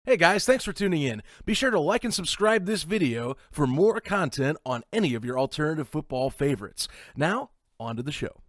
Hey guys, thanks for tuning in. Be sure to like and subscribe this video for more content on any of your alternative football favorites. Now, on to the show.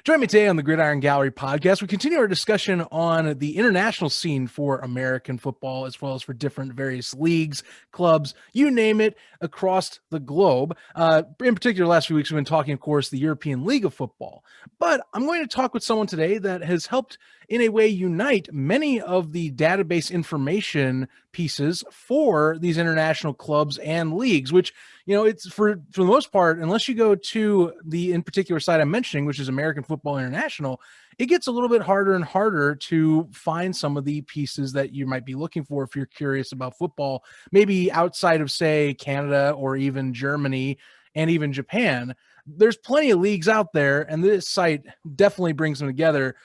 Join me today on the Gridiron Gallery podcast. We continue our discussion on the international scene for American football, as well as for different various leagues, clubs, you name it, across the globe. In particular, last few weeks, we've been talking, of course, the European League of Football. But I'm going to talk with someone today that has helped, in a way, unite many of the database information pieces for these international clubs and leagues, which, you know, it's for the most part, unless you go to the in particular site I'm mentioning, which is American Football International, it gets a little bit harder and harder to find some of the pieces that you might be looking for if you're curious about football, maybe outside of, say, Canada or even Germany and even Japan. There's plenty of leagues out there, and this site definitely brings them together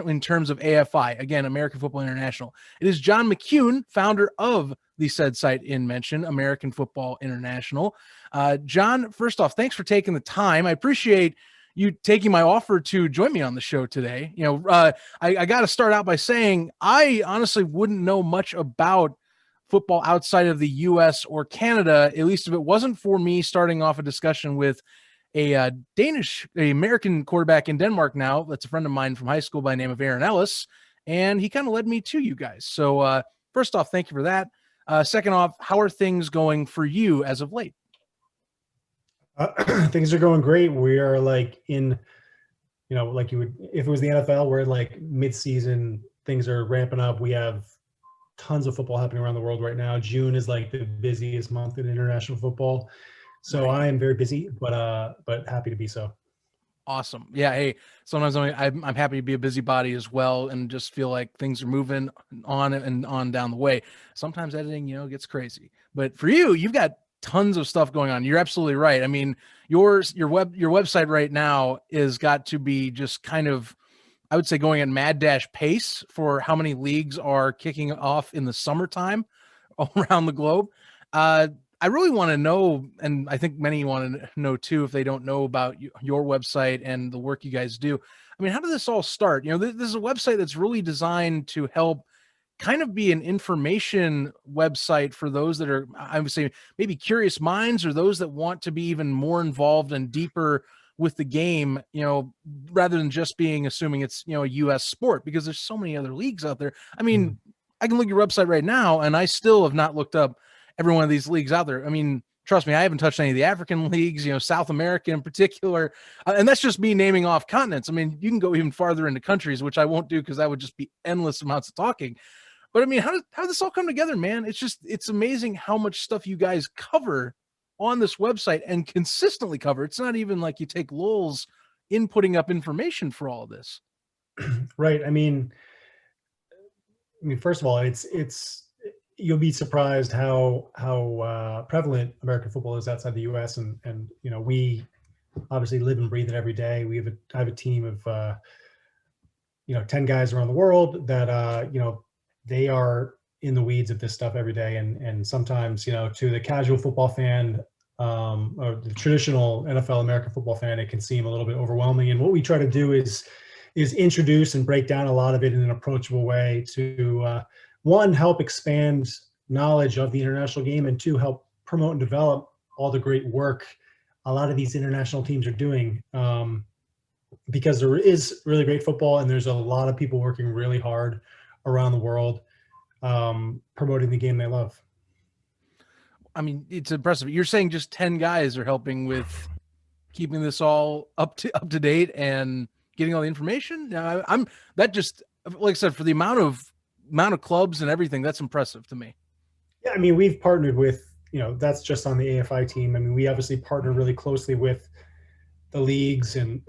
in terms of AFI, again, American Football International. It is John Mckeon, founder of the said site in mention, American Football International. John, first off, thanks for taking the time. I appreciate you taking my offer to join me on the show today. You know, I got to start out by saying I honestly wouldn't know much about football outside of the U.S. or Canada, at least if it wasn't for me starting off a discussion with a American quarterback in Denmark now. That's a friend of mine from high school by the name of Aaron Ellis, and he kind of led me to you guys. So first off, thank you for that. Second off, how are things going for you as of late? Things are going great. We are like in, you know, like you would, if it was the NFL, we're like mid-season, things are ramping up. We have tons of football happening around the world right now. June is like the busiest month in international football. So I am very busy, but happy to be so. Awesome. Yeah. Hey, sometimes I'm happy to be a busybody as well, and just feel like things are moving on and on down the way. Sometimes editing, you know, gets crazy, but for you, you've got tons of stuff going on. You're absolutely right. I mean, your website right now is got to be just kind of, I would say, going at mad dash pace for how many leagues are kicking off in the summertime around the globe. I really want to know, and I think many want to know too, if they don't know about your website and the work you guys do. I mean, how did this all start? You know, this is a website that's really designed to help kind of be an information website for those that are, I would say, maybe curious minds, or those that want to be even more involved and deeper with the game, you know, rather than just assuming it's, you know, a U.S. sport, because there's so many other leagues out there. I mean, I can look at your website right now, and I still have not looked up every one of these leagues out there. I mean, trust me, I haven't touched any of the African leagues, you know, South America in particular. And that's just me naming off continents. I mean, you can go even farther into countries, which I won't do because that would just be endless amounts of talking. But I mean, how did this all come together, man? It's amazing how much stuff you guys cover on this website and consistently cover. It's not even like you take lulls in putting up information for all of this. Right. I mean, first of all, it's you'll be surprised how prevalent American football is outside the U.S. and you know, we obviously live and breathe it every day. I have a team of 10 guys around the world that you know, they are in the weeds of this stuff every day, and sometimes, you know, to the casual football fan or the traditional NFL American football fan, it can seem a little bit overwhelming. And what we try to do is introduce and break down a lot of it in an approachable way to one, help expand knowledge of the international game, and two, help promote and develop all the great work a lot of these international teams are doing, because there is really great football, and there's a lot of people working really hard around the world promoting the game they love. I mean, it's impressive. You're saying just 10 guys are helping with keeping this all up to date and getting all the information. I'm that just, like I said, for the amount of clubs and everything, that's impressive to me. Yeah, I mean, we've partnered with, you know, that's just on the AFI team. I mean, we obviously partner really closely with the leagues and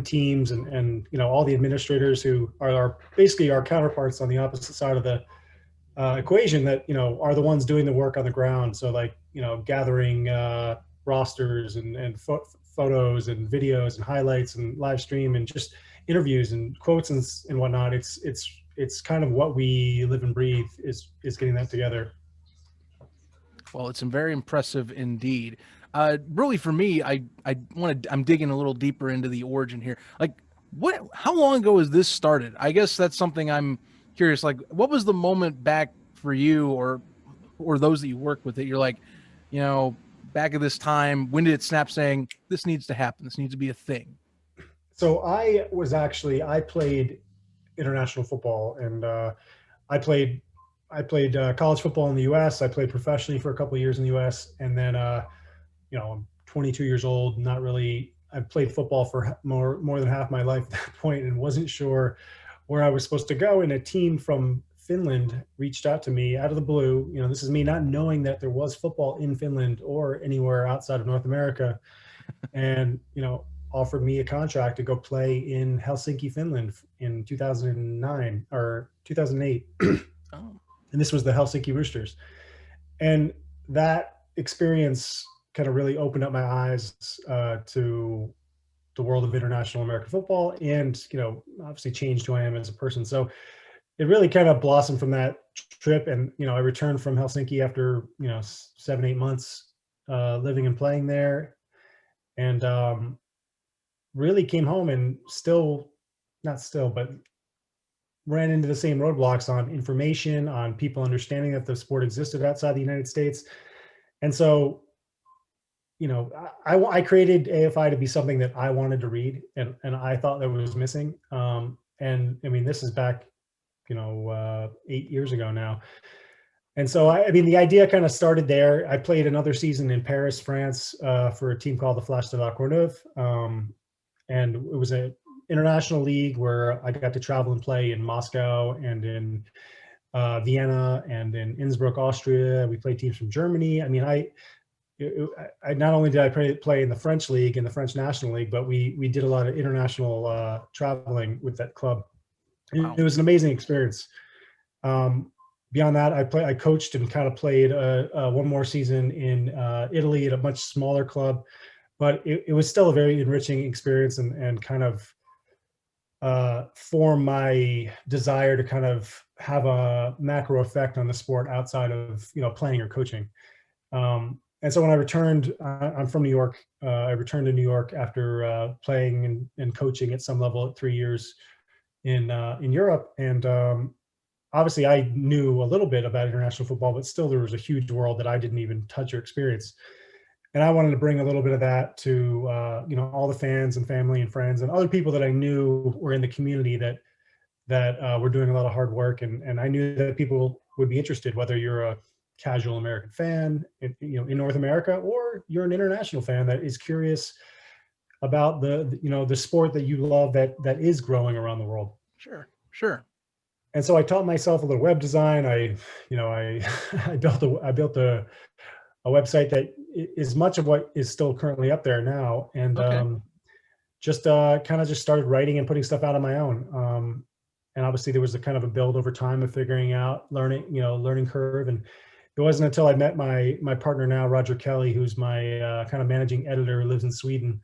teams and you know, all the administrators who are basically our counterparts on the opposite side of the equation, that, you know, are the ones doing the work on the ground. So, like, you know, gathering rosters and photos and videos and highlights and live stream and just interviews and quotes and whatnot. It's it's kind of what we live and breathe is getting that together. Well, it's very impressive indeed. Really, for me, I'm digging a little deeper into the origin here. Like, how long ago has this started? I guess that's something I'm curious. Like, what was the moment back for you, or those that you work with, that you're like, back at this time, when did it snap saying this needs to happen? This needs to be a thing. So I played international football, and I played college football in the U.S. I played professionally for a couple of years in the U.S. And then, I'm 22 years old. Not really. I've played football for more than half my life at that point, and wasn't sure where I was supposed to go. And a team from Finland reached out to me out of the blue. This is me not knowing that there was football in Finland or anywhere outside of North America, and offered me a contract to go play in Helsinki, Finland in 2009 or 2008. Oh. And this was the Helsinki Roosters. And that experience kind of really opened up my eyes to the world of international American football, and, obviously changed who I am as a person. So it really kind of blossomed from that trip. And, I returned from Helsinki after, 7-8 months living and playing there. And really came home and but ran into the same roadblocks on information, on people understanding that the sport existed outside the United States. And so, I created AFI to be something that I wanted to read, and I thought that was missing. And I mean, this is back, 8 years ago now. And so, the idea kind of started there. I played another season in Paris, France, for a team called the Flash de la Courneuve. And it was an international league where I got to travel and play in Moscow and in Vienna and in Innsbruck, Austria. We played teams from Germany. I mean, I not only did I play in the French league, in the French National League, but we did a lot of international traveling with that club. Wow. It was an amazing experience. Beyond that, I coached and kind of played one more season in Italy at a much smaller club, but it was still a very enriching experience, and kind of form my desire to kind of have a macro effect on the sport outside of playing or coaching. And so when I returned, I'm from New York. I returned to New York after playing and coaching at some level at 3 years in Europe. And obviously I knew a little bit about international football, but still there was a huge world that I didn't even touch or experience. And I wanted to bring a little bit of that to all the fans and family and friends and other people that I knew were in the community that were doing a lot of hard work. And I knew that people would be interested, whether you're a casual American fan in North America, or you're an international fan that is curious about the sport that you love that is growing around the world. Sure. And so I taught myself a little web design. I built a website that is much of what is still currently up there now, and Okay. just kind of just started writing and putting stuff out on my own. And obviously there was a kind of a build over time of figuring out learning curve. And it wasn't until I met my partner now, Roger Kelly, who's my kind of managing editor, who lives in Sweden.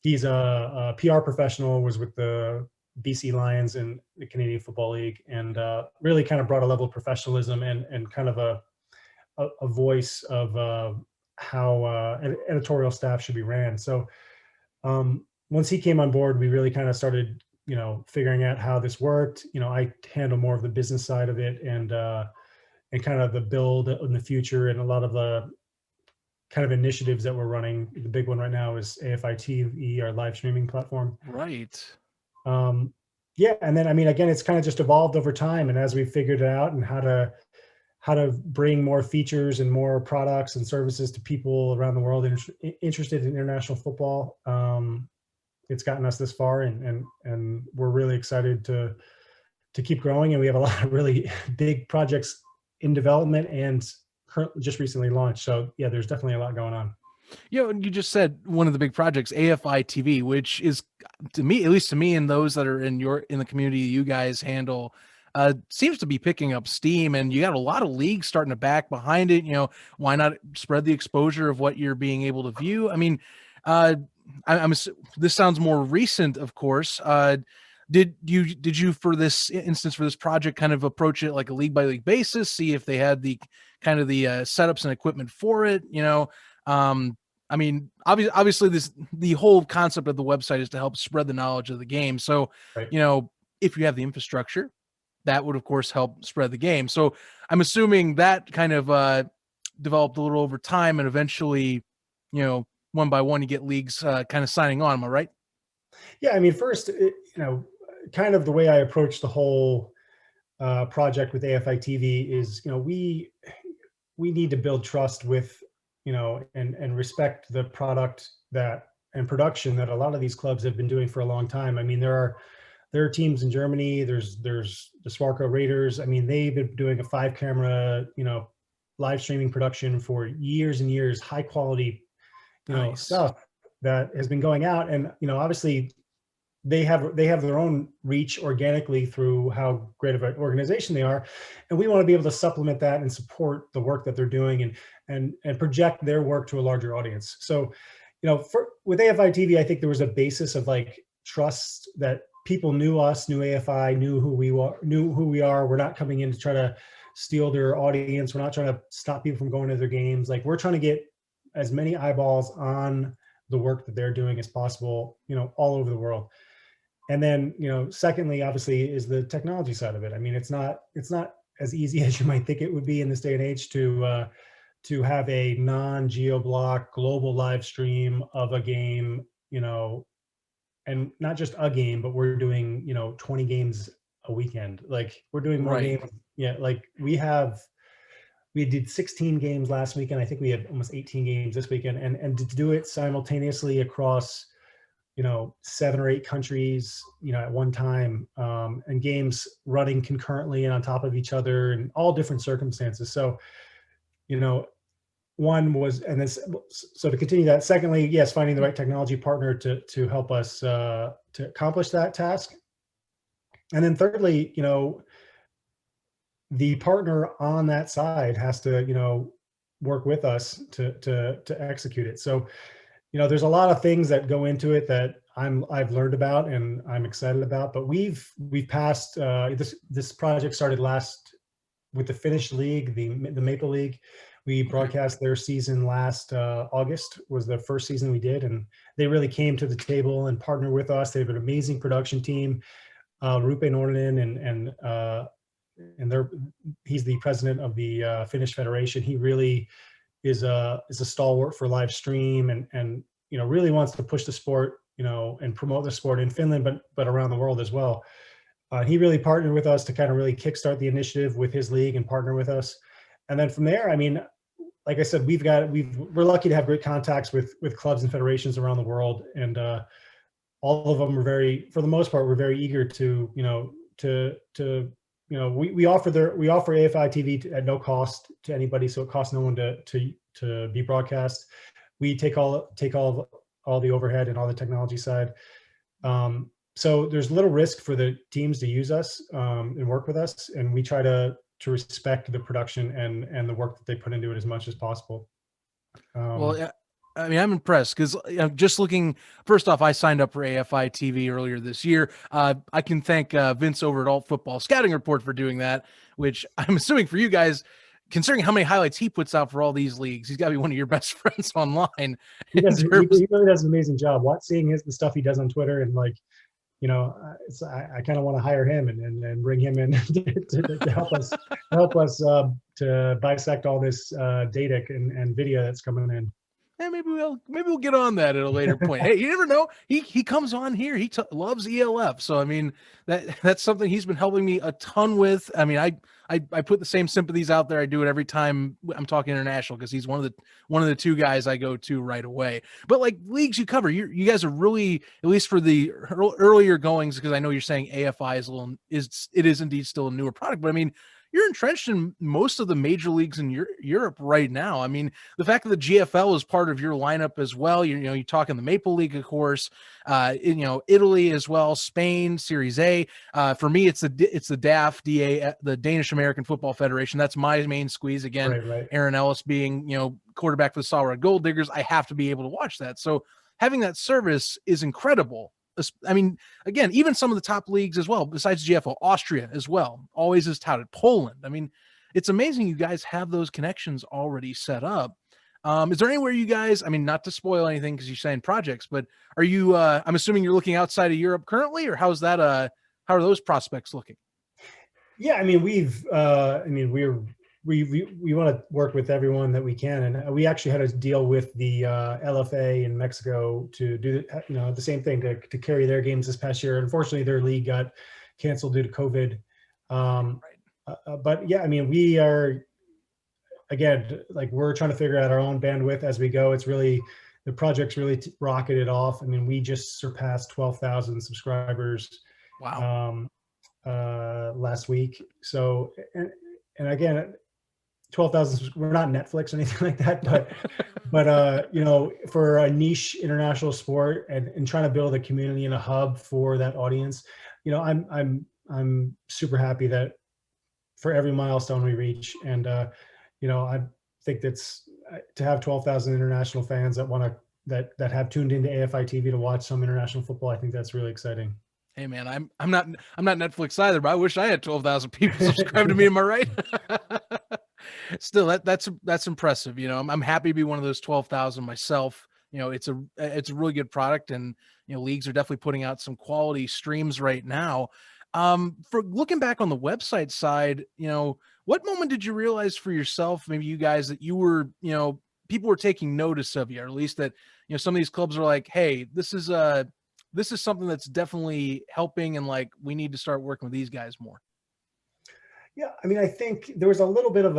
He's a PR professional, was with the BC Lions in the Canadian Football League, and really kind of brought a level of professionalism and kind of a voice of how editorial staff should be ran. So once he came on board, we really kind of started, figuring out how this worked. I handle more of the business side of it, and kind of the build in the future, and a lot of the kind of initiatives that we're running. The big one right now is AFI TV, our live streaming platform. Right. Yeah. And then, again, it's kind of just evolved over time. And as we figured it out and how to bring more features and more products and services to people around the world interested in international football, it's gotten us this far, and we're really excited to keep growing. And we have a lot of really big projects in development and just recently launched. So yeah, there's definitely a lot going on. You just said one of the big projects, AFI TV, which is, to me, at least to me, and those that are in the community you guys handle, seems to be picking up steam, and you got a lot of leagues starting to back behind it. Why not spread the exposure of what you're being able to view? This sounds more recent, of course. Did you for this instance, for this project, kind of approach it like a league by league basis, see if they had the kind of the setups and equipment for it? I mean, obviously the whole concept of the website is to help spread the knowledge of the game. So, Right. if you have the infrastructure, that would of course help spread the game. So I'm assuming that kind of developed a little over time, and eventually, one by one, you get leagues kind of signing on. Am I right? Yeah, I mean, first, kind of the way I approach the whole project with AFI TV is, we need to build trust with, and respect the product that and production that a lot of these clubs have been doing for a long time. I mean, there are teams in Germany. There's the Swarco Raiders. I mean, they've been doing a 5-camera, live streaming production for years and years, high quality, Nice. stuff that has been going out. And, obviously they have their own reach organically through how great of an organization they are. And we want to be able to supplement that and support the work that they're doing and project their work to a larger audience. So, with AFI TV, I think there was a basis of like trust that people knew us, knew AFI, knew who we are. We're not coming in to try to steal their audience. We're not trying to stop people from going to their games. Like, we're trying to get as many eyeballs on the work that they're doing as possible, all over the world. And then, secondly, obviously, is the technology side of it. I mean, it's not as easy as you might think it would be in this day and age to have a non-geo-block global live stream of a game, and not just a game, but we're doing, 20 games a weekend. Like, we're doing more Right. games. Yeah, like we did 16 games last weekend. I think we had almost 18 games this weekend, and to do it simultaneously across 7 or 8 countries, at one time, and games running concurrently and on top of each other and all different circumstances. So, one was, and this, so to continue that, secondly, yes, finding the right technology partner to help us to accomplish that task. And then thirdly, the partner on that side has to, work with us to execute it. So, there's a lot of things that go into it that I've learned about and I'm excited about, but we've passed, this project started last with the Finnish league, the Maple League. We broadcast their season last August was the first season we did, and they really came to the table and partnered with us. They have an amazing production team, Rupe Nornanen, and he's the president of the Finnish Federation. He really is a stalwart for live stream and really wants to push the sport, and promote the sport in Finland, but around the world as well. He really partnered with us to kind of really kickstart the initiative with his league and partner with us. And then from there, I mean, like I said, we're lucky to have great contacts with clubs and federations around the world, and all of them are for the most part, we're very eager to we offer AFI TV at no cost to anybody, so it costs no one to be broadcast. We take all the overhead and all the technology side. So there's little risk for the teams to use us and work with us, and we try to respect the production and the work that they put into it as much as possible. Well, I mean, I'm impressed because just looking, first off, I signed up for AFI TV earlier this year. I can thank Vince over at Alt Football Scouting Report for doing that, which I'm assuming for you guys, considering how many highlights he puts out for all these leagues, he's got to be one of your best friends online. He really does an amazing job. Seeing the stuff he does on Twitter, and like, I kind of want to hire him and bring him in to help us to bisect all this data and video that's coming in. Hey, maybe we'll get on that at a later point. Hey, you never know. He comes on here. He loves ELF, so I mean that's something he's been helping me a ton with. I mean, I put the same sympathies out there. I do it every time I'm talking international because he's one of the two guys I go to right away. But like leagues you cover, you guys are really, at least for the earlier goings, because I know you're saying AFI is indeed still a newer product, but I mean, you're entrenched in most of the major leagues in Europe right now. I mean, the fact that the GFL is part of your lineup as well, you're talking the Maple League, of course, Italy as well, Spain, Series A. For me, it's the DAF, the Danish American Football Federation. That's my main squeeze. Again, right. Aaron Ellis being, quarterback for the Saw Red Gold Diggers, I have to be able to watch that. So having that service is incredible. I mean, again, even some of the top leagues as well, besides GFL, Austria as well, always is touted. Poland. I mean, it's amazing you guys have those connections already set up. Is there anywhere you guys, I mean, not to spoil anything because you're saying projects, but are you, I'm assuming you're looking outside of Europe currently, or how's that, how are those prospects looking? Yeah, I mean, we want to work with everyone that we can, and we actually had a deal with the LFA in Mexico to do the same thing to carry their games this past year. Unfortunately, their league got canceled due to COVID. But yeah, I mean, we are, again, like, we're trying to figure out our own bandwidth as we go. It's really, the project's really rocketed off. I mean, we just surpassed 12,000 subscribers. Wow. Last week. So, and again, 12,000, we're not Netflix or anything like that, but for a niche international sport and trying to build a community and a hub for that audience, I'm super happy that for every milestone we reach. And, I think that's, to have 12,000 international fans that have tuned into AFI TV to watch some international football, I think that's really exciting. Hey man, I'm not Netflix either, but I wish I had 12,000 people subscribe to me. Am I right? Still, that's impressive. I'm happy to be one of those 12,000 myself. It's a really good product, and leagues are definitely putting out some quality streams right now. For looking back on the website side, what moment did you realize for yourself, maybe you guys, that you were, people were taking notice of you, or at least that, some of these clubs are like, hey, this is something that's definitely helping, and like, we need to start working with these guys more? Yeah, I mean, I think there was a little bit of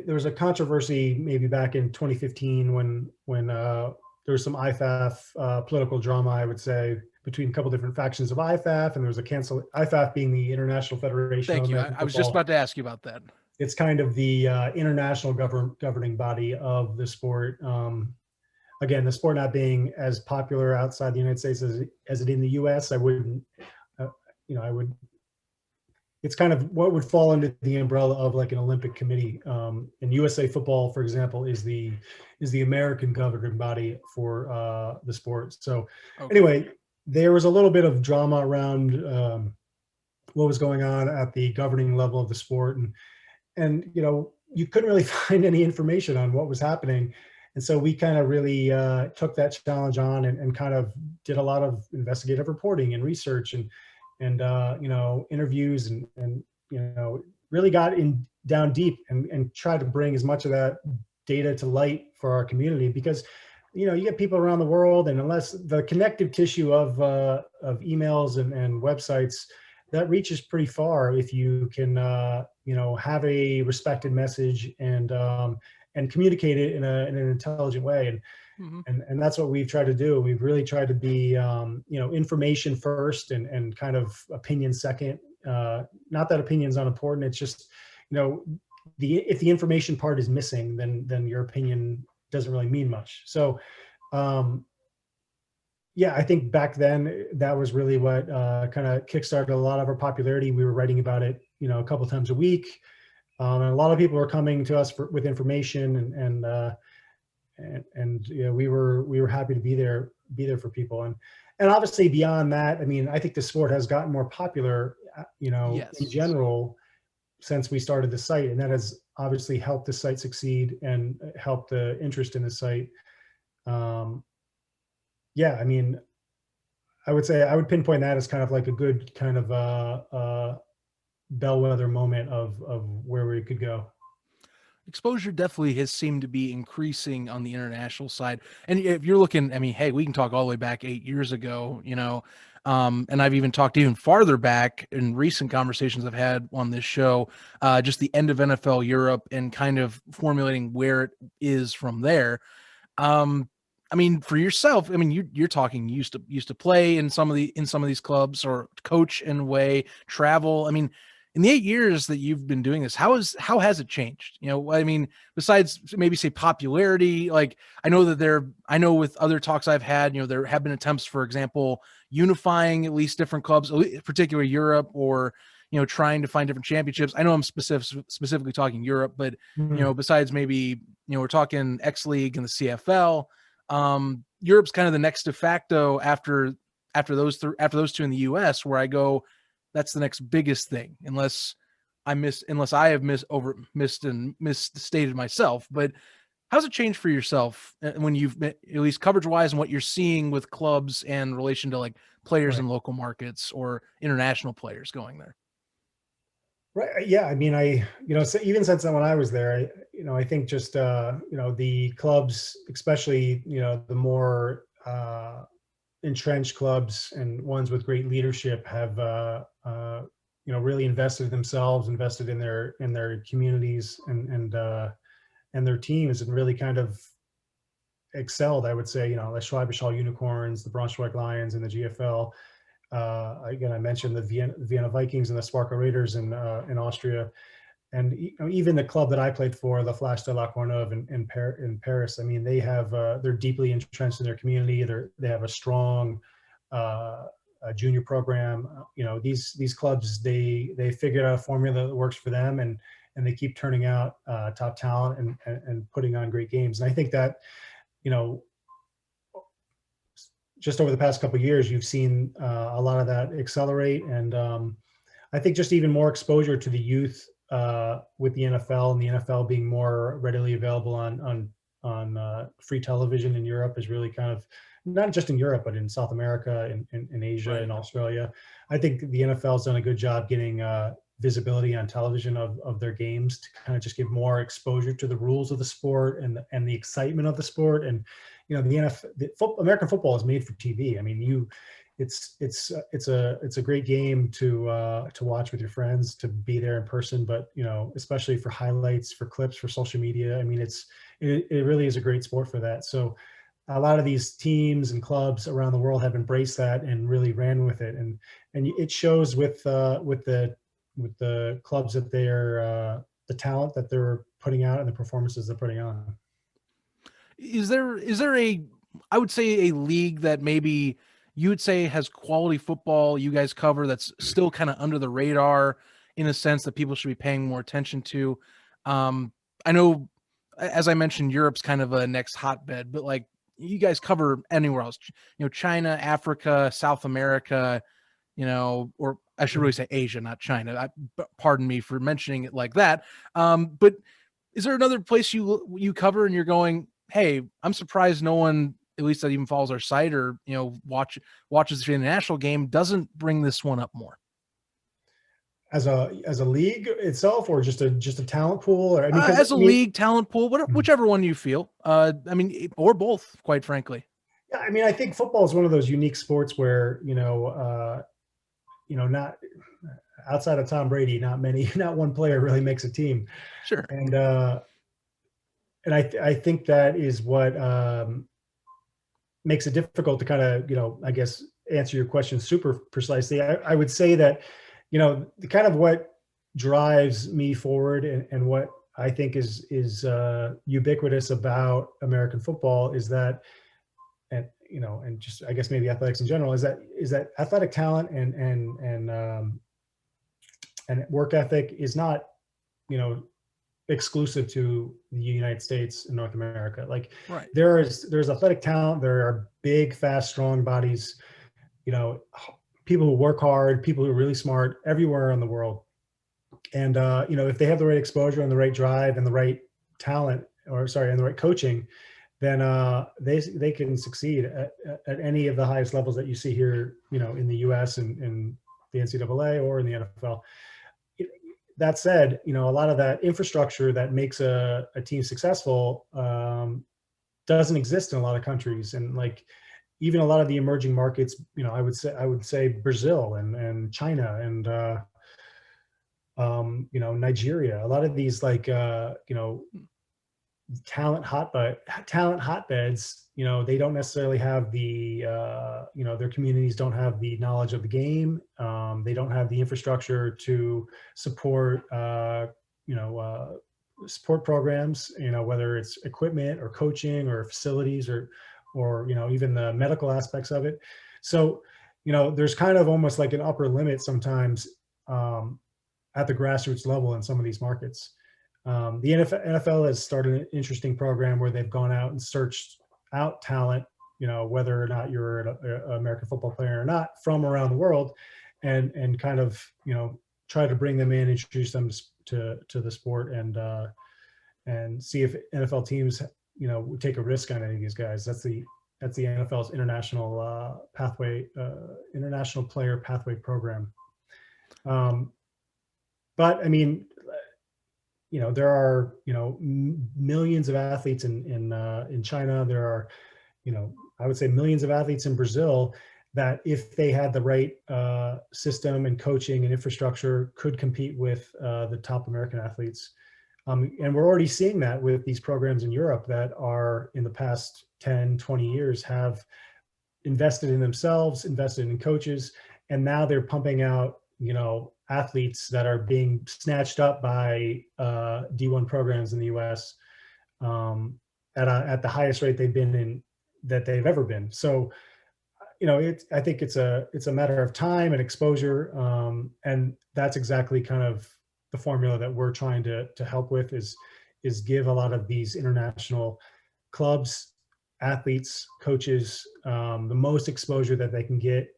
there was a controversy maybe back in 2015 when there was some IFAF political drama, I would say, between a couple different factions of IFAF, and there was IFAF being the International Federation. Thank of you. American I was Football. just about to ask you about that. It's kind of the international governing body of the sport. Again, the sport not being as popular outside the United States as it in the U.S., I wouldn't, it's kind of what would fall under the umbrella of like an Olympic committee. And USA Football, for example, is the American governing body for the sport. So anyway, there was a little bit of drama around what was going on at the governing level of the sport, and you couldn't really find any information on what was happening. And so we kind of really took that challenge on and kind of did a lot of investigative reporting and research and interviews and really got down deep and tried to bring as much of that data to light for our community, because you get people around the world, and unless the connective tissue of emails and websites, that reaches pretty far if you can have a respected message and communicate it in an intelligent way. And that's what we've tried to do. We've really tried to be, information first and kind of opinion second. Not that opinion's unimportant. It's just, if the information part is missing, then your opinion doesn't really mean much. So, I think back then that was really what kind of kickstarted a lot of our popularity. We were writing about it, a couple of times a week. And a lot of people were coming to us with information, and we were happy to be there for people. And obviously beyond that, I mean, I think the sport has gotten more popular, Yes. in general since we started the site, and that has obviously helped the site succeed and helped the interest in the site. I mean, I would say I would pinpoint that as kind of like a good kind of bellwether moment of where we could go. Exposure definitely has seemed to be increasing on the international side. And if you're looking, I mean, hey, we can talk all the way back 8 years ago, and I've even talked even farther back in recent conversations I've had on this show, just the end of NFL Europe and kind of formulating where it is from there. I mean, for yourself, I mean, you're talking used to play in some of these clubs, or coach in a way, travel. I mean, in the 8 years that you've been doing this, how has it changed? I mean, besides maybe say popularity, like I know with other talks I've had, there have been attempts, for example, unifying at least different clubs, particularly Europe, or, trying to find different championships. I know I'm specifically talking Europe, but, besides maybe, we're talking X League and the CFL, Europe's kind of the next de facto after after those two in the US, where I go, that's the next biggest thing, unless I have misstated myself. But how's it changed for yourself when you've been, at least coverage wise, and what you're seeing with clubs and relation to like players Right. in local markets or international players going there? Right. Yeah. I mean, so even since when I was there, I think just, the clubs, especially, the more entrenched clubs and ones with great leadership have, really invested in themselves, invested in their communities and their teams, and really kind of excelled. I would say, the Schwäbisch Hall Unicorns, the Braunschweig Lions, and the GFL. Again, I mentioned the Vienna Vikings and the Sparta Raiders in Austria, and even the club that I played for, the Flash de la Courneuve in Paris. I mean, they're deeply entrenched in their community. They have a strong junior program. These clubs, they figured out a formula that works for them, and they keep turning out top talent and putting on great games. And I think that, just over the past couple of years, you've seen a lot of that accelerate. And I think just even more exposure to the youth with the NFL, and the NFL being more readily available on free television in Europe is really kind of, not just in Europe, but in South America, in Asia, Right. and Australia. I think the NFL has done a good job getting visibility on television of their games, to kind of just give more exposure to the rules of the sport and the excitement of the sport. And American football is made for TV. I mean, it's a great game to watch with your friends, to be there in person, but especially for highlights, for clips, for social media. I mean, it really is a great sport for that. So a lot of these teams and clubs around the world have embraced that and really ran with it, and it shows with the clubs that they're the talent that they're putting out and the performances they're putting on. Is there I would say a league that maybe you would say has quality football you guys cover that's still kind of under the radar, in a sense that people should be paying more attention to? I know, as I mentioned, Europe's kind of a next hotbed, but like, you guys cover anywhere else, China, Africa, South America, or I should really say Asia, not China. Pardon me for mentioning it like that. But is there another place you cover and you're going, hey, I'm surprised no one, at least that even follows our site or watches the international game, doesn't bring this one up more? As a league itself, or just a talent pool, or As a league, talent pool, whichever one you feel. I mean, or both, quite frankly. Yeah, I mean, I think football is one of those unique sports where not outside of Tom Brady, not one player really makes a team. Sure. And I think that is what makes it difficult to kind of, I guess, answer your question super precisely. I would say that, the kind of what drives me forward, and what I think is ubiquitous about American football is that, and just, I guess, maybe athletics in general, is that athletic talent and work ethic is not, exclusive to the United States and North America. Like, right, there's athletic talent. There are big, fast, strong bodies, people who work hard, people who are really smart everywhere in the world. And, if they have the right exposure and the right drive and the right talent, and the right coaching, then they can succeed at any of the highest levels that you see here, in the US and in the NCAA or in the NFL. That said, a lot of that infrastructure that makes a team successful doesn't exist in a lot of countries. And like, even a lot of the emerging markets, I would say Brazil and China and Nigeria. A lot of these, like, talent hotbeds, they don't necessarily have the their communities don't have the knowledge of the game. They don't have the infrastructure to support support programs, whether it's equipment or coaching or facilities or even the medical aspects of it. So there's kind of almost like an upper limit sometimes at the grassroots level in some of these markets. The NFL has started an interesting program where they've gone out and searched out talent whether or not you're an American football player or not, from around the world, and kind of, try to bring them in, introduce them to the sport, and see if NFL teams, would take a risk on any of these guys. That's the NFL's international international player pathway program. But I mean, there are, millions of athletes in China. There are, I would say millions of athletes in Brazil that, if they had the right system and coaching and infrastructure, could compete with the top American athletes. And we're already seeing that with these programs in Europe that are, in the past 10, 20 years, have invested in themselves, invested in coaches, and now they're pumping out, athletes that are being snatched up by D1 programs in the US at the highest rate that they've ever been. So, I think it's a matter of time and exposure, and that's exactly kind of the formula that we're trying to help with, is give a lot of these international clubs, athletes, coaches, the most exposure that they can get.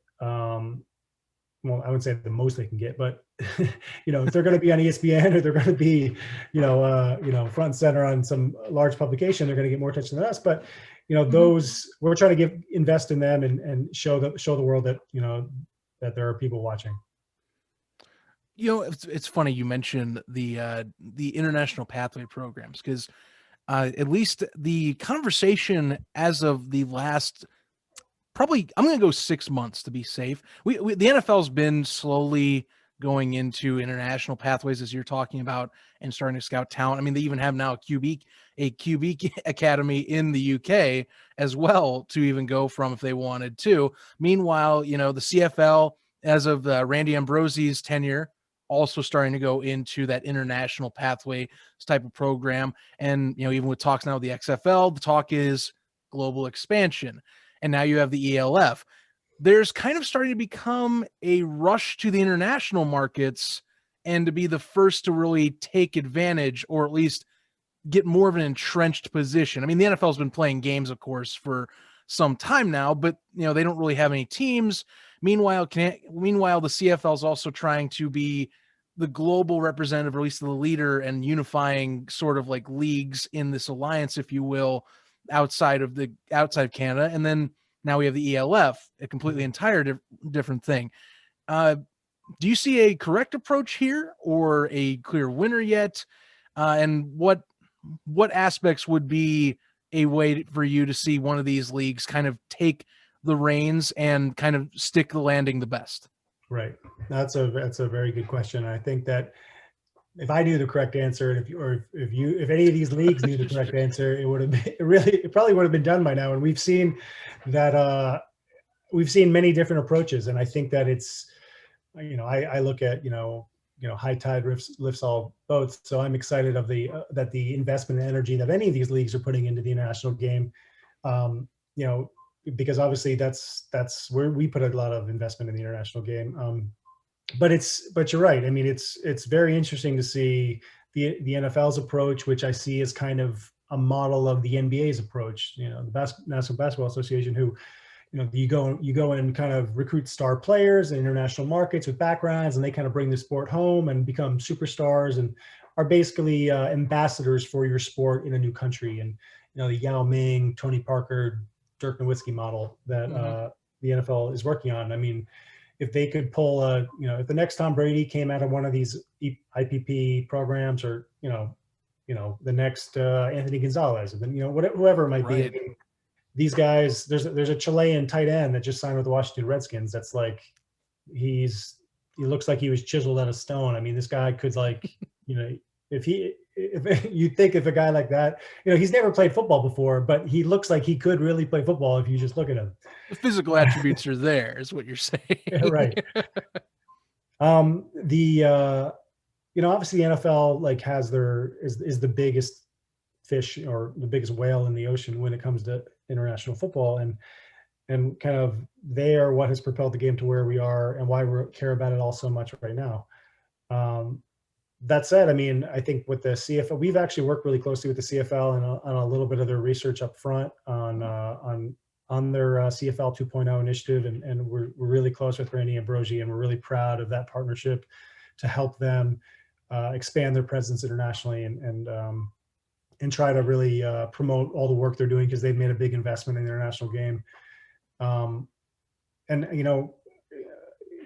Well, I wouldn't say the most they can get, but if they're going to be on ESPN, or they're going to be, front and center on some large publication, they're going to get more attention than us. But those, we're trying to invest in them and show the world that that there are people watching. It's funny you mentioned the international pathway programs, because at least the conversation as of the last, probably, I'm going to go 6 months to be safe. The NFL's been slowly going into international pathways, as you're talking about, and starting to scout talent. I mean, they even have now a QB academy in the UK as well, to even go from if they wanted to. Meanwhile, the CFL, as of Randy Ambrosie's tenure, also starting to go into that international pathway type of program. And, even with talks now with the XFL, the talk is global expansion. And now you have the ELF. There's kind of starting to become a rush to the international markets, and to be the first to really take advantage, or at least get more of an entrenched position. I mean, the NFL's been playing games, of course, for some time now, but they don't really have any teams. Meanwhile, the CFL is also trying to be the global representative, or at least the leader, and unifying sort of like leagues in this alliance, if you will, outside of Canada. And then now we have the ELF, a completely different thing. Do you see a correct approach here, or a clear winner yet? And what aspects would be a way for you to see one of these leagues kind of take the reins and kind of stick the landing the best? Right. That's a very good question. I think that if I knew the correct answer, and if any of these leagues knew the correct answer, it probably would have been done by now. And we've seen many different approaches. And I think that it's, I look at, high tide lifts all boats. So I'm excited that the investment and energy that any of these leagues are putting into the international game, because obviously that's where we put a lot of investment in the international game. But you're right. I mean, it's very interesting to see the NFL's approach, which I see as kind of a model of the NBA's approach. The National Basketball Association, who, you go and kind of recruit star players in international markets with backgrounds, and they kind of bring the sport home and become superstars, and are basically ambassadors for your sport in a new country. And the Yao Ming, Tony Parker, Dirk Nowitzki model that the NFL is working on. I mean, if they could pull if the next Tom Brady came out of one of these IPP programs, or the next Anthony Gonzalez, and then whoever it might be. I mean, these guys, there's a Chilean tight end that just signed with the Washington Redskins. That's like, he looks like he was chiseled out of stone. I mean, this guy could, like, if you think of a guy like that, he's never played football before, but he looks like he could really play football if you just look at him. The physical attributes are there, is what you're saying. Right. Obviously the NFL is the biggest fish, or the biggest whale in the ocean when it comes to international football, and kind of they are what has propelled the game to where we are, and why we care about it all so much right now. That said, I mean, I think with the CFL, we've actually worked really closely with the CFL and on a little bit of their research up front on their CFL 2.0 initiative, and we're really close with Randy Ambrosi, and we're really proud of that partnership to help them expand their presence internationally and try to really promote all the work they're doing, because they've made a big investment in the international game. And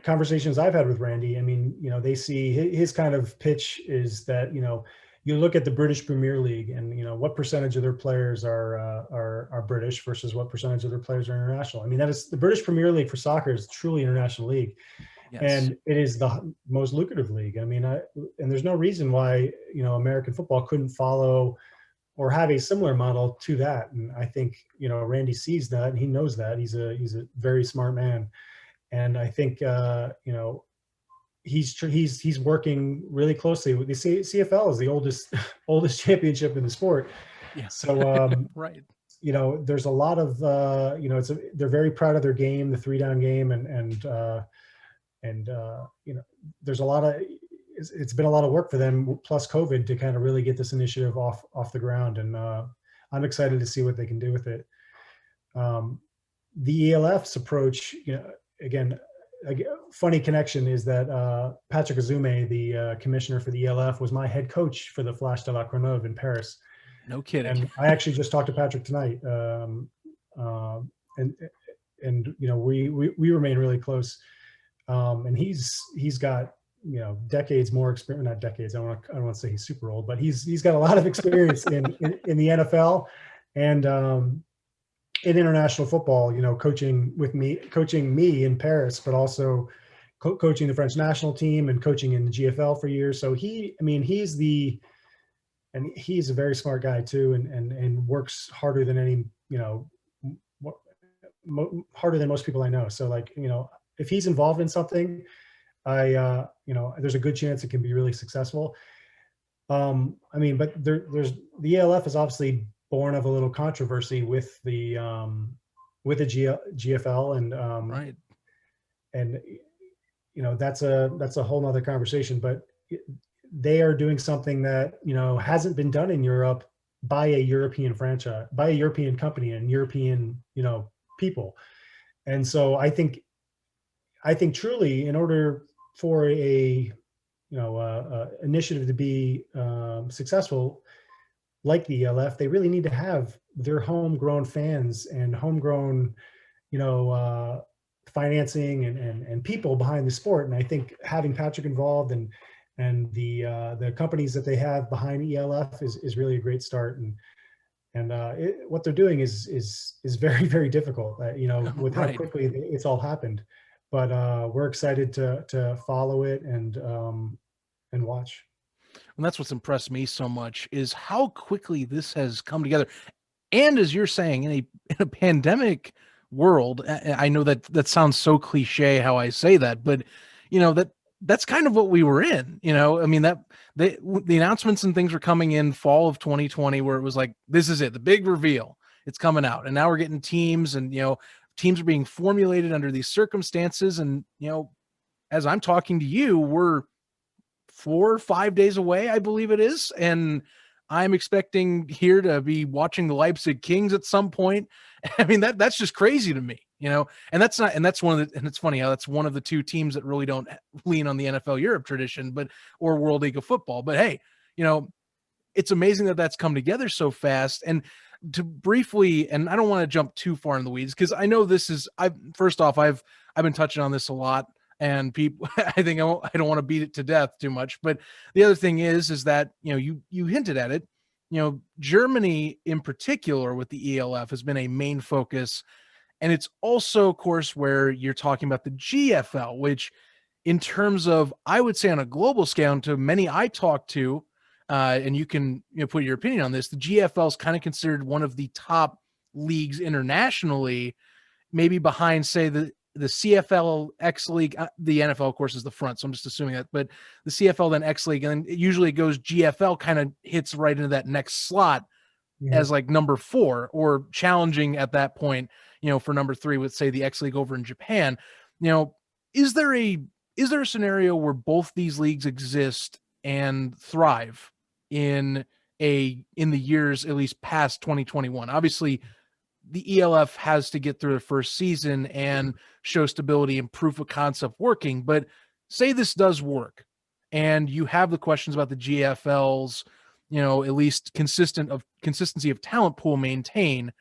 conversations I've had with Randy, I mean, they see his kind of pitch is that, you look at the British Premier League, and what percentage of their players are British versus what percentage of their players are international. I mean, that is, the British Premier League for soccer is truly international league. Yes. And it is the most lucrative league. I mean, and there's no reason why American football couldn't follow or have a similar model to that. And I think Randy sees that, and he knows that. He's a very smart man, and I think he's working really closely with the CFL is the oldest championship in the sport. Yeah. So right. There's a lot of they're very proud of their game, the 3-down game, and there's a lot of it's been a lot of work for them, plus COVID, to kind of really get this initiative off the ground, and I'm excited to see what they can do with it. The ELF's approach, again, a funny connection is that Patrick Azume, the commissioner for the ELF, was my head coach for the Flash de la Courneuve in Paris. No kidding. And I actually just talked to Patrick tonight, and we remain really close. And he's got decades more experience. Not decades. I don't want to say he's super old, but he's got a lot of experience in the NFL and in international football. Coaching me in Paris, but also coaching the French national team and coaching in the GFL for years. So he's a very smart guy too, and works harder than harder than most people I know. So if he's involved in something, there's a good chance it can be really successful. But there's the ELF is obviously born of a little controversy with the GFL, and right. And that's a whole nother conversation, but they are doing something that hasn't been done in Europe by a European franchise, by a European company, and European people. And so I think truly, in order for a initiative to be successful, like the ELF, they really need to have their homegrown fans and homegrown financing and people behind the sport. And I think having Patrick involved and the companies that they have behind ELF is really a great start. And what they're doing is very, very difficult, with how quickly it's all happened. But we're excited to follow it and watch. And that's what's impressed me so much, is how quickly this has come together. And as you're saying, in a pandemic world, I know that sounds so cliche how I say that, but that's kind of what we were in. That the announcements and things were coming in fall of 2020, where it was like, this is it, the big reveal, it's coming out. And now we're getting teams, and teams are being formulated under these circumstances. And as I'm talking to you, we're 4 or 5 days away, I believe it is, and I'm expecting here to be watching the Leipzig Kings at some point. I mean, that's just crazy to me, and that's one of the, and it's funny how that's one of the two teams that really don't lean on the NFL Europe tradition, or World League of Football. But hey, it's amazing that that's come together so fast. And to briefly, and I don't want to jump too far in the weeds, because I know this is, first off, I've been touching on this a lot, and people, I think I don't want to beat it to death too much. But the other thing is that, you hinted at it, Germany in particular with the ELF has been a main focus. And it's also, of course, where you're talking about the GFL, which in terms of, I would say on a global scale, and to many I talk to, and you can put your opinion on this, the GFL is kind of considered one of the top leagues internationally, maybe behind, say, the CFL X League. The NFL, of course, is the front, so I'm just assuming that. But the CFL, then X League, and then usually it goes GFL, kind of hits right into that next slot as like number 4, or challenging at that point, for number 3 with, say, the X League over in Japan. Is there a scenario where both these leagues exist and thrive in the years at least past 2021? Obviously, the ELF has to get through the first season and show stability and proof of concept working. But say this does work and you have the questions about the GFL's, at least consistency of talent pool maintain.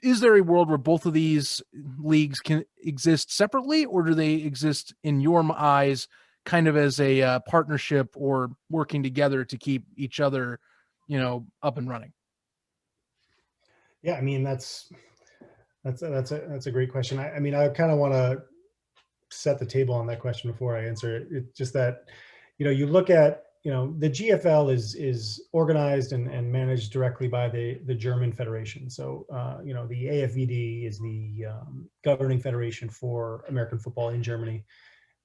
Is there a world where both of these leagues can exist separately, or do they exist in your eyes kind of as a partnership or working together to keep each other, up and running? Yeah, I mean, that's a great question. I mean, I kind of want to set the table on that question before I answer it. It's just that, you look at, the GFL is organized and managed directly by the German federation. So, the AFVD is the governing federation for American football in Germany,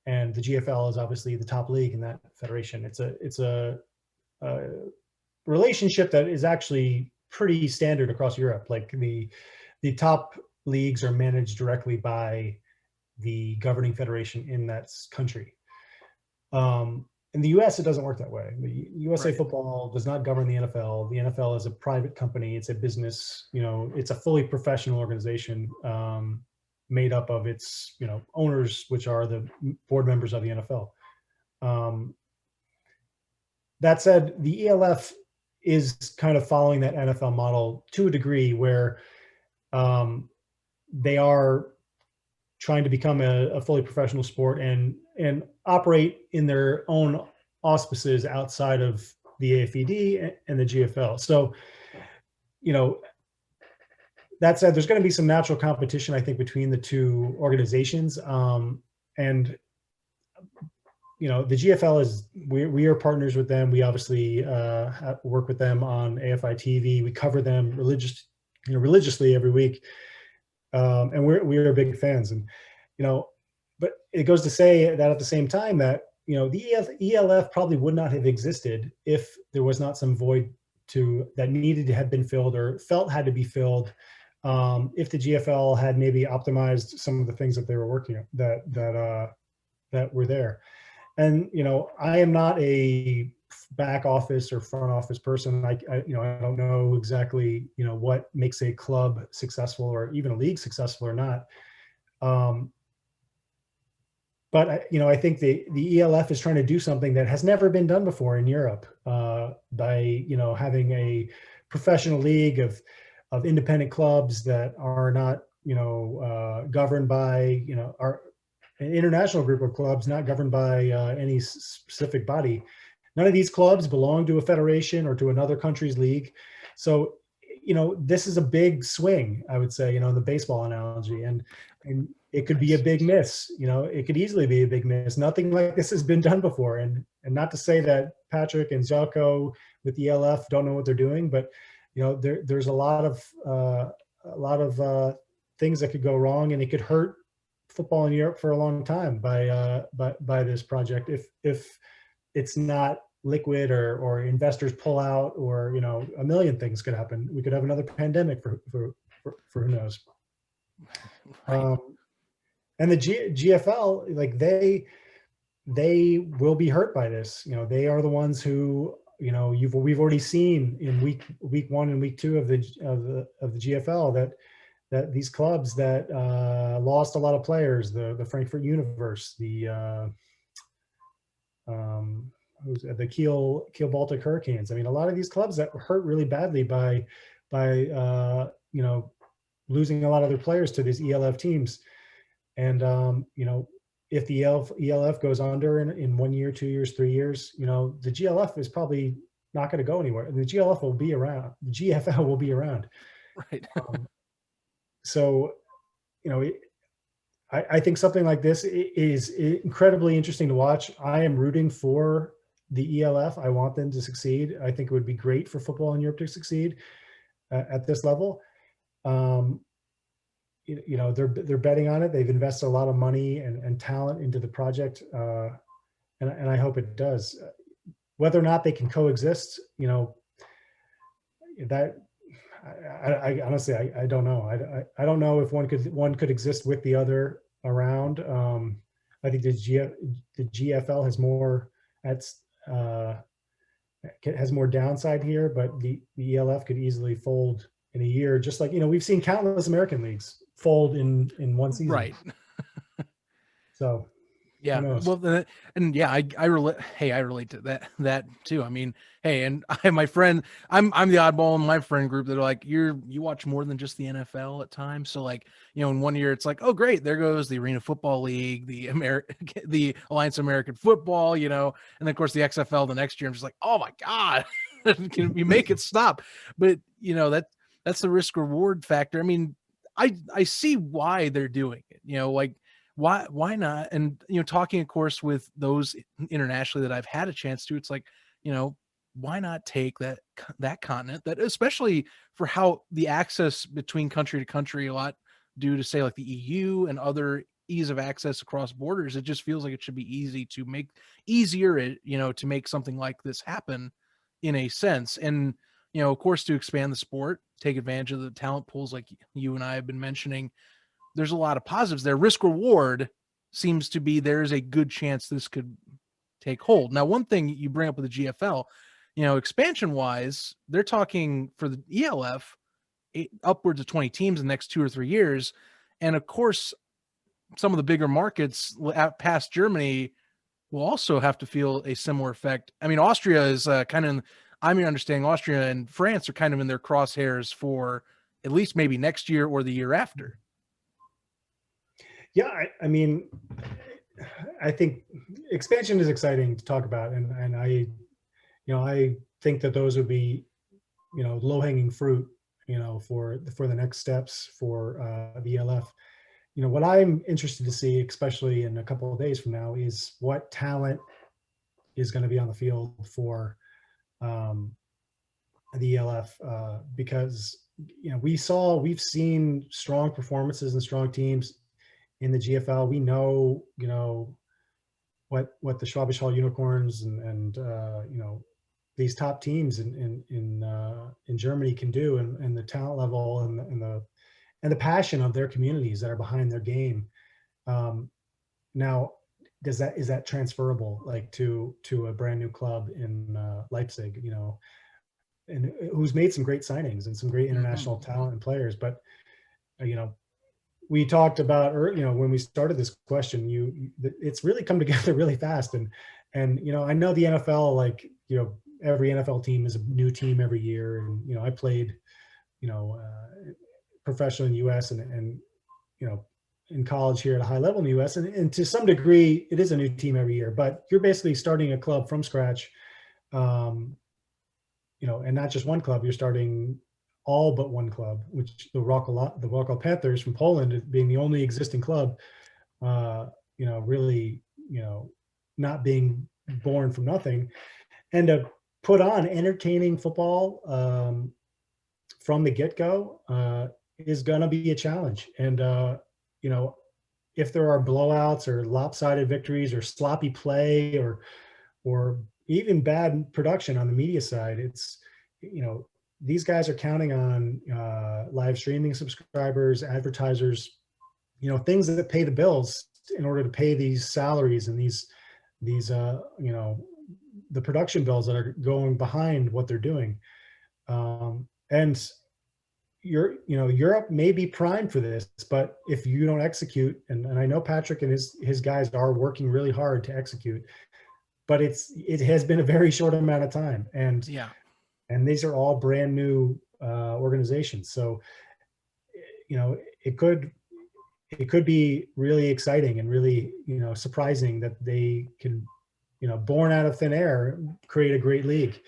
and the GFL is obviously the top league in that federation. It's a relationship that is actually pretty standard across Europe. Like the top leagues are managed directly by the governing federation in that country. In the US, it doesn't work that way. The USA Right. Football does not govern the NFL. The NFL is a private company. It's a business, it's a fully professional organization made up of its, owners, which are the board members of the NFL. That said, the ELF is kind of following that NFL model to a degree where they are trying to become a fully professional sport and operate in their own auspices outside of the AFED and the GFL. So, that said, there's going to be some natural competition, I think, between the two organizations. And the GFL is, we are partners with them. We obviously work with them on AFI TV. We cover them religiously every week. And we're big fans. And, but it goes to say that at the same time that, the ELF probably would not have existed if there was not some void that needed to have been filled or felt had to be filled. If the GFL had maybe optimized some of the things that they were working on that were there. And, I am not a back office or front office person. I don't know exactly, what makes a club successful or even a league successful or not. But I think the ELF is trying to do something that has never been done before in Europe by, having a professional league of independent clubs that are not, governed by, an international group of clubs not governed by any specific body. None of these clubs belong to a federation or to another country's league. So, this is a big swing, I would say, in the baseball analogy, and it could be a big miss. It could easily be a big miss. Nothing like this has been done before. And not to say that Patrick and Zelko with the ELF don't know what they're doing, but, there's a lot of things that could go wrong, and it could hurt football in Europe for a long time by this project if it's not liquid or investors pull out, or a million things could happen. We could have another pandemic for who knows. Right. And the GFL, like they will be hurt by this. They are the ones who we've already seen in week 1 and week 2 of the GFL that these clubs that lost a lot of players, the Frankfurt Universe, the Kiel Baltic Hurricanes. I mean, a lot of these clubs that were hurt really badly by losing a lot of their players to these ELF teams. And if the ELF goes under in 1 year, 2 years, 3 years, the GLF is probably not going to go anywhere. The GLF will be around. The GFL will be around. Right. So, I think something like this is incredibly interesting to watch. I am rooting for the ELF. I want them to succeed. I think it would be great for football in Europe to succeed at this level. They're betting on it. They've invested a lot of money and talent into the project, and I hope it does. Whether or not they can coexist, that I honestly I don't know. I don't know if one could exist with the other around. I think the GFL has more downside here, but the ELF could easily fold in a year, just like, we've seen countless American leagues fold in one season. Right. So Yeah. who knows? Well, and yeah, I relate. Hey, I relate to that too. I mean, hey, and I have my friend. I'm the oddball in my friend group that are like, you watch more than just the NFL at times. So like, in one year it's like, oh great, there goes the Arena Football League, the Alliance of American Football, and then of course the XFL the next year. I'm just like, oh my god, can we make it stop? But that's the risk reward factor. I mean, I see why they're doing it. Like why not? And talking of course with those internationally that I've had a chance to, it's like, why not take that continent, that especially for how the access between country to country, a lot due to say like the EU and other ease of access across borders, it just feels like it should be easier to make something like this happen in a sense. And of course, to expand the sport, take advantage of the talent pools like you and I have been mentioning, there's a lot of positives there. Risk reward seems to be there's a good chance this could take hold. Now, one thing you bring up with the GFL, expansion wise, they're talking for the ELF upwards of 20 teams in the next 2 or 3 years. And of course, some of the bigger markets past Germany will also have to feel a similar effect. I mean, Austria is kind of, I'm understanding Austria and France are kind of in their crosshairs for at least maybe next year or the year after. Yeah, I mean, I think expansion is exciting to talk about, and I think that those would be, low hanging fruit, for the next steps for the ELF. What I'm interested to see, especially in a couple of days from now, is what talent is going to be on the field for the ELF, because we've seen strong performances and strong teams in the GFL. We know, what the Schwabisch Hall Unicorns and these top teams in Germany can do, and the talent level and the passion of their communities that are behind their game. Now, is that transferable like to a brand new club in Leipzig, and who's made some great signings and some great international talent and players, but we talked about, when we started this question, it's really come together really fast. And I know the NFL, like, every NFL team is a new team every year. And, I played, professionally in the US and in college here at a high level in the US. And to some degree, it is a new team every year, but you're basically starting a club from scratch, and not just one club, you're starting all but one club, which the Wrocław Panthers from Poland, being the only existing club, really, not being born from nothing, and to put on entertaining football from the get-go is going to be a challenge. And, if there are blowouts or lopsided victories or sloppy play or even bad production on the media side, it's, these guys are counting on live streaming subscribers, advertisers, things that pay the bills in order to pay these salaries and these the production bills that are going behind what they're doing. And Europe may be primed for this, but if you don't execute, and I know Patrick and his guys are working really hard to execute, but it has been a very short amount of time. And yeah. And these are all brand new organizations. So, it could be really exciting and really, surprising that they can, born out of thin air, create a great league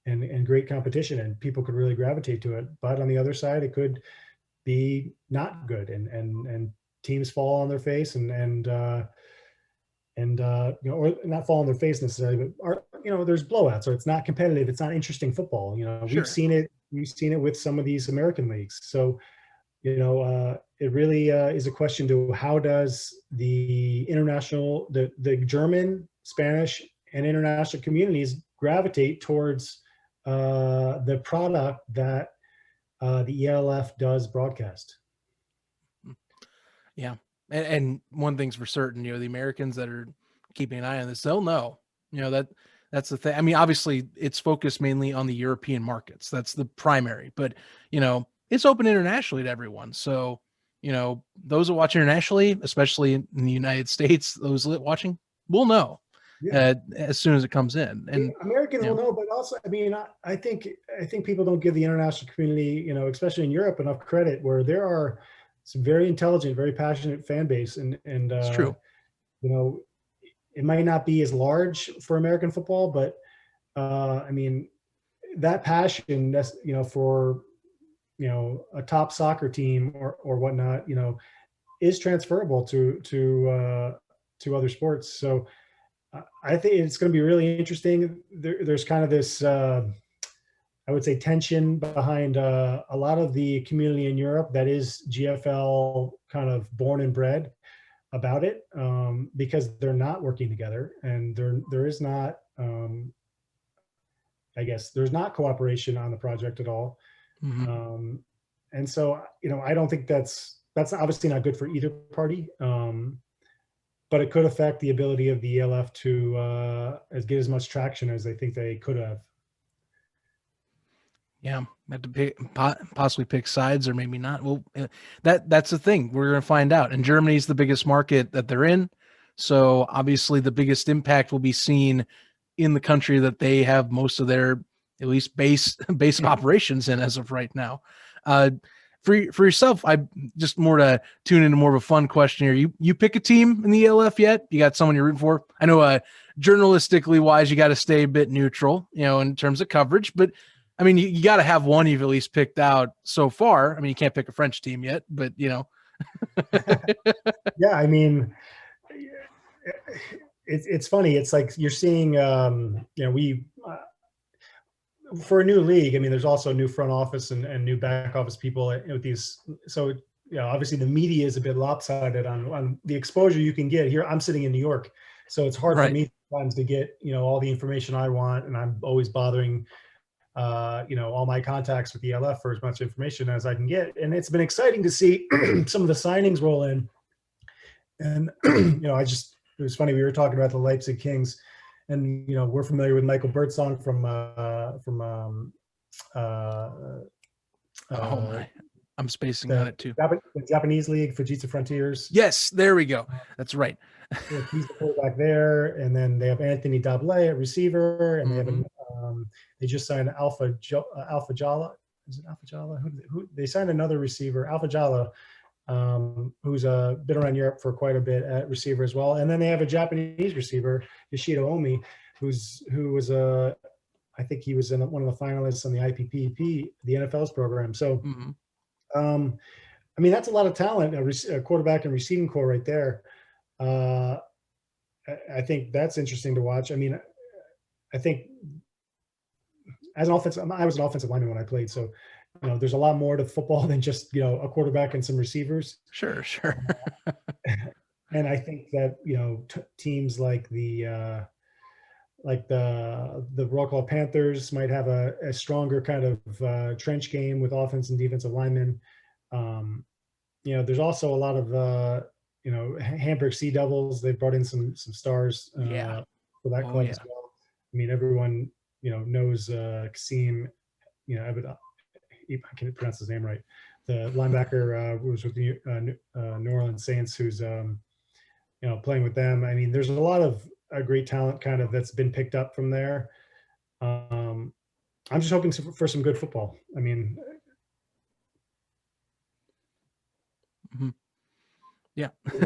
and great competition, and people could really gravitate to it. But on the other side, it could be not good, and teams fall on their face or not fall on their face necessarily, but there's blowouts, so it's not competitive. It's not interesting football. Sure. We've seen it with some of these American leagues. So, it really is a question to how does the German, Spanish, and international communities gravitate towards the product that the ELF does broadcast. Yeah. And one thing's for certain, the Americans that are keeping an eye on this, they'll know, that's the thing. I mean, obviously it's focused mainly on the European markets. That's the primary, but it's open internationally to everyone. So, those that watch internationally, especially in the United States, those watching will know as soon as it comes in. And Americans will know, but also, I mean, I think people don't give the international community, especially in Europe, enough credit, where there are some very intelligent, very passionate fan base, and it's true. It might not be as large for American football, but I mean, that passion, that's, for, a top soccer team or whatnot, is transferable to other sports. So I think it's going to be really interesting. There's kind of this, I would say, tension behind a lot of the community in Europe that is GFL kind of born and bred about it, because they're not working together, and there is not, I guess, there's not cooperation on the project at all. Mm-hmm. And so, I don't think that's obviously not good for either party. But it could affect the ability of the ELF to get as much traction as they think they could have. Yeah, have to possibly pick sides, or maybe not. Well, that's the thing. We're going to find out. And Germany's the biggest market that they're in, so obviously the biggest impact will be seen in the country that they have most of their, at least, base of operations in as of right now. For yourself, I just more to tune into more of a fun question here. You pick a team in the ELF yet? You got someone you're rooting for? I know, journalistically wise, you got to stay a bit neutral, in terms of coverage, but I mean, you got to have one you've at least picked out so far. I mean, you can't pick a French team yet, but Yeah, I mean, it's funny. It's like you're seeing, we for a new league. I mean, there's also new front office and new back office people with these. So, obviously the media is a bit lopsided on the exposure you can get here. I'm sitting in New York, so it's hard for me sometimes to get, all the information I want, and I'm always bothering all my contacts with the ELF for as much information as I can get. And it's been exciting to see some of the signings roll in. And, it was funny. We were talking about the Leipzig Kings, and, we're familiar with Michael Birdsong from I'm spacing on it too. The Japanese league, Fujitsu Frontiers. Yes, there we go. That's right. He's the quarterback there, and then they have Anthony Dablé at receiver, and they have they just signed Alpha Jala. Is it Alpha Jala? Who they signed another receiver, Alpha Jala, who's been around Europe for quite a bit at receiver as well. And then they have a Japanese receiver, Yoshida Omi, who was I think he was in one of the finalists on the IPPP, the NFL's program. So, I mean, that's a lot of talent, a quarterback and receiving core right there. I think that's interesting to watch. I mean, I think I was an offensive lineman when I played, so there's a lot more to football than just a quarterback and some receivers. Sure. And I think that teams like the Royal Club Panthers might have a stronger kind of trench game with offense and defensive linemen. There's also a lot of Hamburg Sea Devils. They've brought in some stars for that club as well. I mean, everyone knows Kasim. I can't pronounce his name right. The linebacker who was with the New Orleans Saints, who's playing with them. I mean, there's a lot of great talent kind of that's been picked up from there. I'm just hoping for some good football. I mean, yeah. Do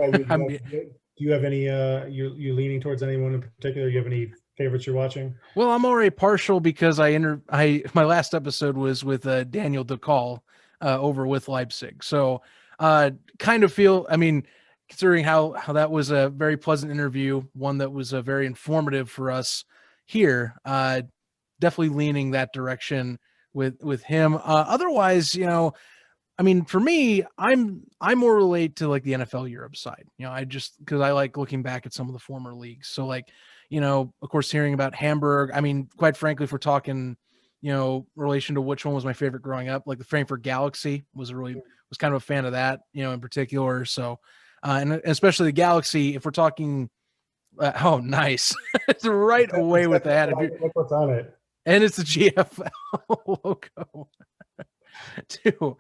you have any? You leaning towards anyone in particular? Do you have any favorites you're watching? Well, I'm already partial because my last episode was with Daniel DeCall over with Leipzig. So kind of feel, I mean, considering how that was a very pleasant interview, one that was very informative for us here, definitely leaning that direction with him. Otherwise, I mean, for me, I'm more related to like the NFL Europe side. Because I like looking back at some of the former leagues. So like, of course, hearing about Hamburg. I mean, quite frankly, if we're talking, relation to which one was my favorite growing up, like the Frankfurt Galaxy was kind of a fan of that, in particular. So, and especially the Galaxy, if we're talking, oh, nice, it's right away with that. What's on it? And it's the GFL logo. too.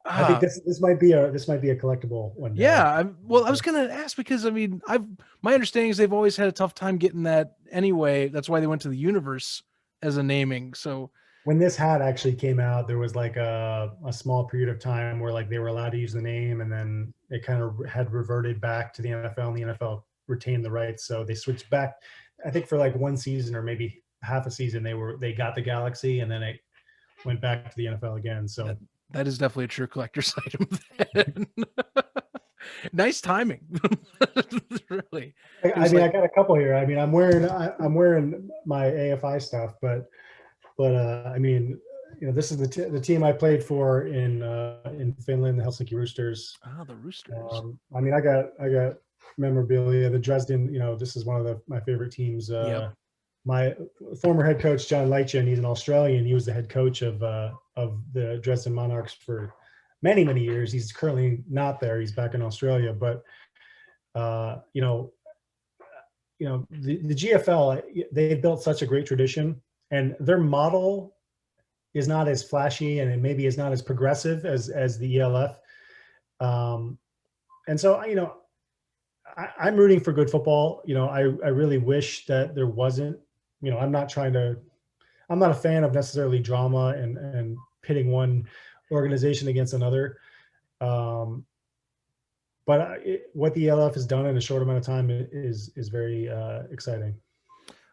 I think this might be a collectible one day. Yeah, well, I was gonna ask because I mean, my understanding is they've always had a tough time getting that anyway. That's why they went to the universe as a naming. So when this hat actually came out, there was like a small period of time where like they were allowed to use the name, and then it kind of had reverted back to the NFL, and the NFL retained the rights. So they switched back, I think for like one season or maybe half a season, they got the Galaxy, and then it went back to the NFL again. So that is definitely a true collector's item. Nice timing. Really. I mean, I got a couple here. I mean, I'm wearing my AFI stuff, but I mean, you know, this is the team I played for in Finland, the Helsinki Roosters. Oh, the Roosters. I mean, I got memorabilia. The Dresden, you know, this is one of my favorite teams. Yep. My former head coach, John Mckeon, he's an Australian. He was the head coach of the Dresden Monarchs for many, many years. He's currently not there. He's back in Australia. But you know, the GFL, they've built such a great tradition, and their model is not as flashy, and it maybe is not as progressive as the ELF. And so, you know, I'm rooting for good football. You know, I really wish that there wasn't. You know, I'm not a fan of necessarily drama and pitting one organization against another. But what the ELF has done in a short amount of time is very exciting.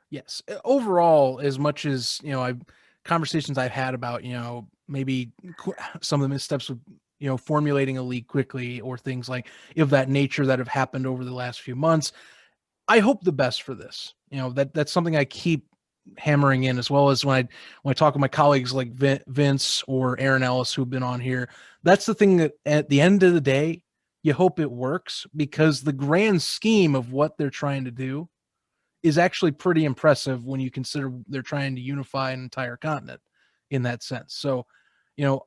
Yes. Overall, as much as, you know, conversations I've had about, you know, maybe some of the missteps with, you know, formulating a league quickly or things like of that nature that have happened over the last few months. I hope the best for this. You know, that's something I keep hammering in, as well as when I talk with my colleagues like Vince or Aaron Ellis, who've been on here. That's the thing, that at the end of the day, you hope it works, because the grand scheme of what they're trying to do is actually pretty impressive when you consider they're trying to unify an entire continent in that sense. So, you know,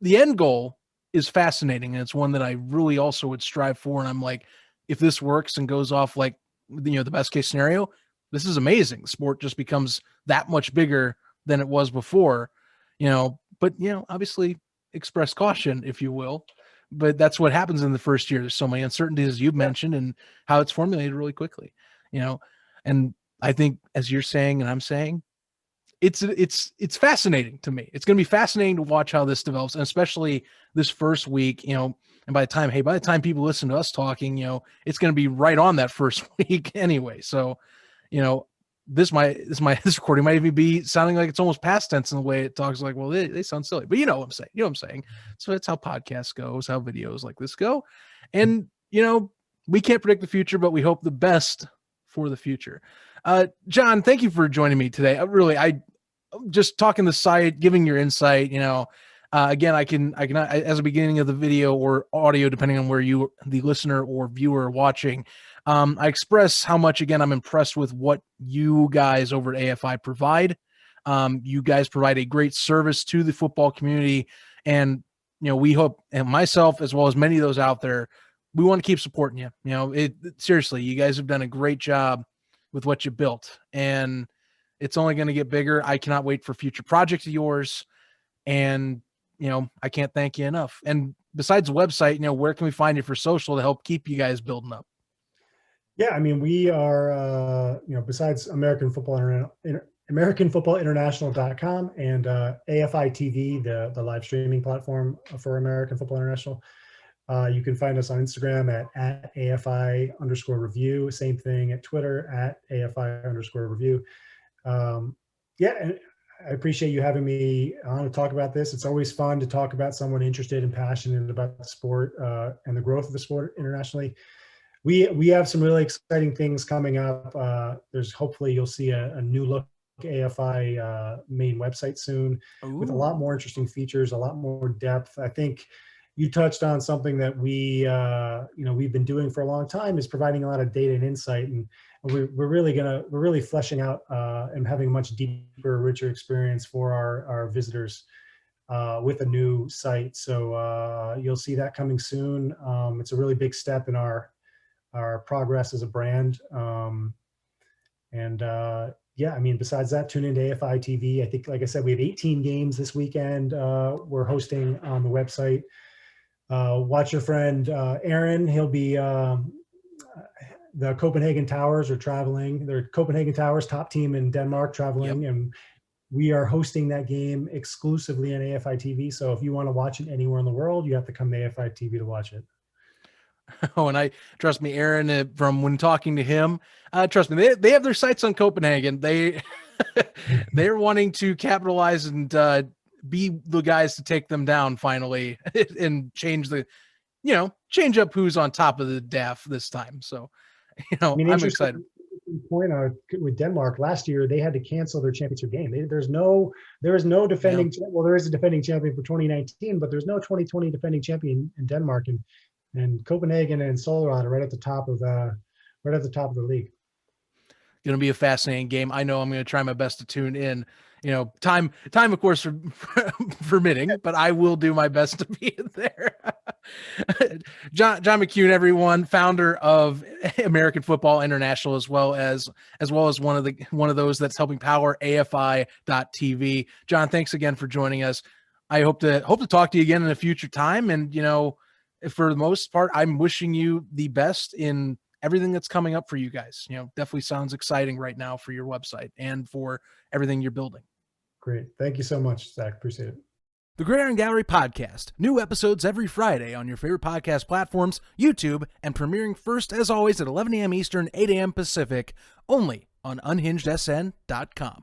the end goal is fascinating, and it's one that I really also would strive for. And I'm like, if this works and goes off like, you know, the best case scenario, this is amazing. The sport just becomes that much bigger than it was before, you know. But, you know, obviously express caution, if you will. But that's what happens in the first year. There's so many uncertainties, as you've mentioned, and how it's formulated really quickly, you know. And I think, as you're saying and I'm saying, it's fascinating to me. It's going to be fascinating to watch how this develops, and especially this first week, you know. And by the time people listen to us talking, you know, it's going to be right on that first week anyway. So, you know, this recording might even be sounding like it's almost past tense in the way it talks. Like, well, they sound silly, but you know what I'm saying. You know what I'm saying. So that's how podcasts goes, how videos like this go. And, you know, we can't predict the future, but we hope the best for the future. John, thank you for joining me today. I just talking the site, giving your insight, you know. Again, I can as a beginning of the video or audio, depending on where you, the listener or viewer, are watching, I express how much, again, I'm impressed with what you guys over at AFI provide. You guys provide a great service to the football community, and, you know, we hope, and myself as well as many of those out there, we want to keep supporting you. You know, seriously, you guys have done a great job with what you built, and it's only going to get bigger. I cannot wait for future projects of yours, and, you know, I can't thank you enough. And besides the website, you know, where can we find you for social to help keep you guys building up? Yeah, I mean, we are, you know, besides AmericanFootballInternational.com and AFI TV, the live streaming platform for American Football International. You can find us on Instagram at AFI_review. Same thing at Twitter at AFI_review. Yeah, and I appreciate you having me on to talk about this. It's always fun to talk about someone interested and passionate about the sport and the growth of the sport internationally. We have some really exciting things coming up. Hopefully you'll see a new look AFI main website soon. Ooh. With a lot more interesting features, a lot more depth. I think you touched on something that we've been doing for a long time, is providing a lot of data and insight, and we're really fleshing out and having a much deeper, richer experience for our visitors with a new site. So you'll see that coming soon. It's a really big step in our progress as a brand. yeah, I mean, besides that, tune into AFI TV. I think, like I said, we have 18 games this weekend. We're hosting on the website. Watch your friend Aaron. He'll be the Copenhagen Towers are traveling. They're Copenhagen Towers, top team in Denmark, traveling, and we are hosting that game exclusively on AFI TV. So if you want to watch it anywhere in the world, you have to come to AFI TV to watch it. Oh, and trust me, Aaron, from when talking to him, trust me, they have their sights on Copenhagen. They're wanting to capitalize and be the guys to take them down finally and change up who's on top of the DAF this time. So, I mean, I'm excited. Point with Denmark last year, they had to cancel their championship game. There is no defending. Yeah. Well, there is a defending champion for 2019, but there's no 2020 defending champion in Denmark, and Copenhagen and Solrod are right at the top of the league. Going to be a fascinating game. I know I'm going to try my best to tune in. Time of course permitting, but I will do my best to be there. John Mckeon, everyone, founder of American Football International, as well as one of those that's helping power AFI.TV. John, thanks again for joining us. I hope to talk to you again in a future time. And for the most part, I'm wishing you the best in everything that's coming up for you guys. Definitely sounds exciting right now for your website and for everything you're building. Great. Thank you so much, Zach. Appreciate it. The Gridiron Gallery podcast. New episodes every Friday on your favorite podcast platforms, YouTube, and premiering first, as always, at 11 a.m. Eastern, 8 a.m. Pacific, only on unhingedsn.com.